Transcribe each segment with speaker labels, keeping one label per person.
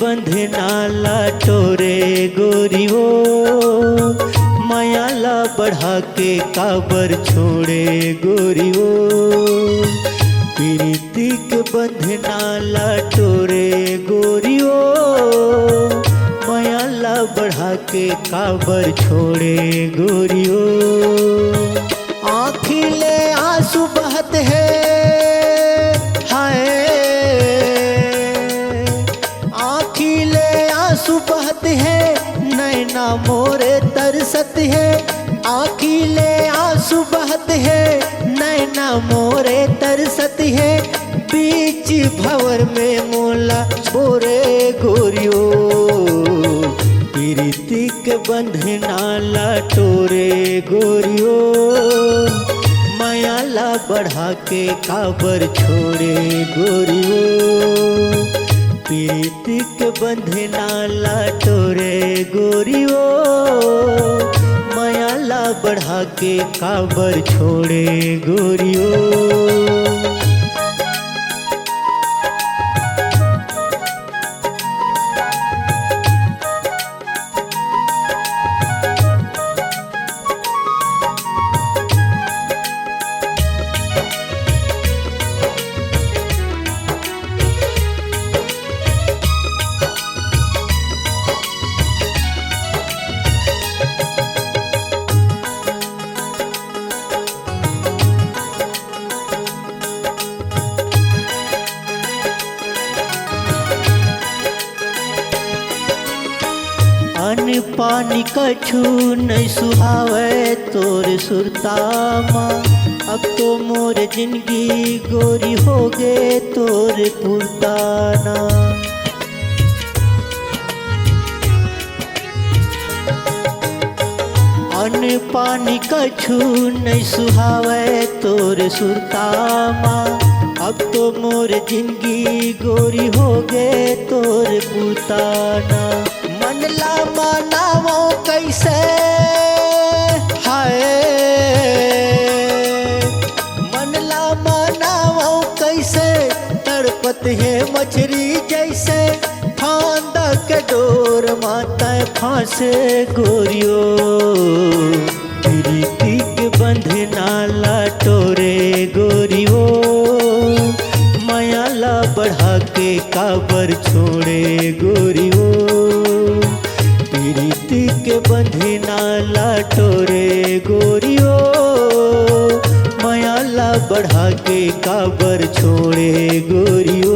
Speaker 1: बंधनाला टोरे गोरियो, मायाला बढ़ा के काबर छोड़े गोरियो। प्रीति के बंधनाला टोरे गोरियो, मायाला बढ़ा के काबर छोड़े गोरियो। आँखिले आंसू बहत है हाय, आँखिले आंसू बहत है, नैना मोरे तरसत है। आँखिले आंसू बहत है, नैना मोरे तरसत है। बीच भंवर में मोला बोरे गोरियो, प्रीति के बंधनाला टोरे गोरियो, मायाला बढ़ा के काबर छोड़े गोरियो। प्रीति के बंधनाला टोरे गोरियो, मायाला बढ़ा के काबर छोड़े गोरियो। अन्न पानी कछु नहीं सुहावे तोर सुरतामा, अब तो मोर जिंदगी गोरी हो गे तोर पुरताना। अन्न पानी कछु नहीं सुहावे तोर सुरतामा, अब तो मोर जिंदगी गोरी हो गे तोर पुरताना। मनला मनावो कैसे हाय, मनला मनावो कैसे, तड़पत है मछली जैसे, फांदा के डोर माता फांसे गोरियो। प्रीति के बंधनाला टोरे गोरियो, मायाला बढ़ा के काबर छोड़े गोरियो। प्रीति के बंधनाला टोरे गोरियो, मायाला बढ़ा के काबर छोड़े गोरियो।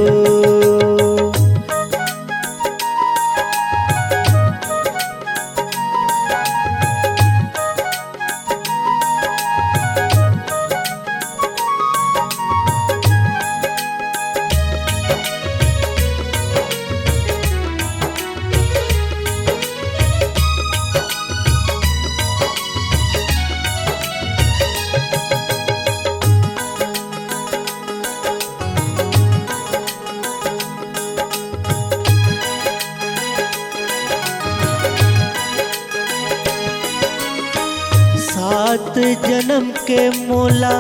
Speaker 1: सात जन्म के मोला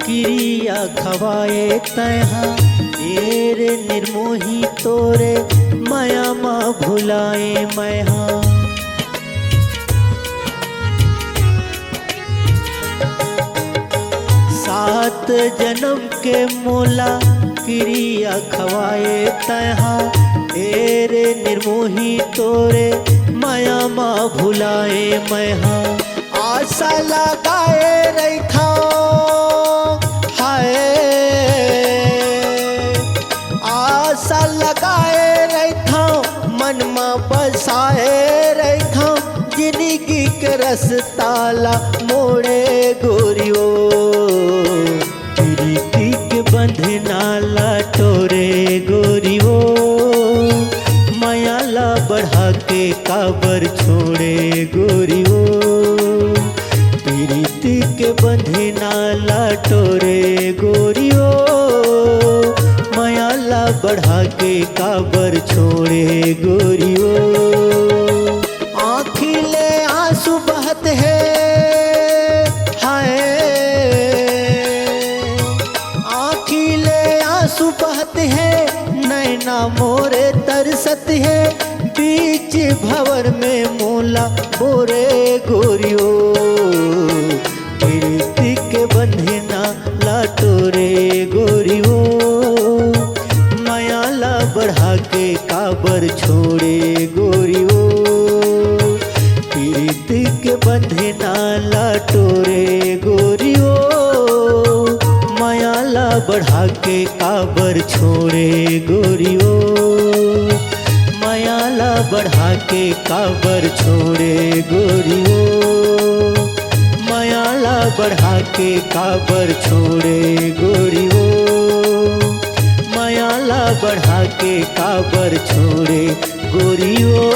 Speaker 1: क्रिया खवाए तैहा, तेरे निर्मोही तोरे माया माँ भुलाए मैहा। सात जन्म के मोला क्रिया खवाए तैहा, तेरे निर्मोही तोरे माया माँ भुलाए मैहा। आशा लगाए रही था हाय, आशा लगाए रही था, मन में बसाए रही था, जिंदगी के रसताला मोड़े गोरियो। प्रीति के बंधनाला टोरे गोरियो, मायाला बढ़ा के काबर छोड़े गोरियो। प्रीति के बंधनाला टोरे गोरियो, मायाला बढ़ा के काबर छोड़े गोरियो। आँखिले आंसू बहत है हाय, आँखिले आंसू बहत है, नैना मोरे तरसत है। बीच भंवर में मोला बोरे गोरियो प्रीति के बंधना लाटोरे गोरियो मायाला बढ़ा के काबर छोड़े गोरियो प्रीति के बंधना लाटोरे गोरियो मायाला बढ़ा के काबर छोड़े गोरियो मायाला बढ़ा के काबर छोड़े गोरियो मायाला बढ़ा के काबर छोड़े गोरियो मायाला बढ़ा के काबर छोड़े गोरियो।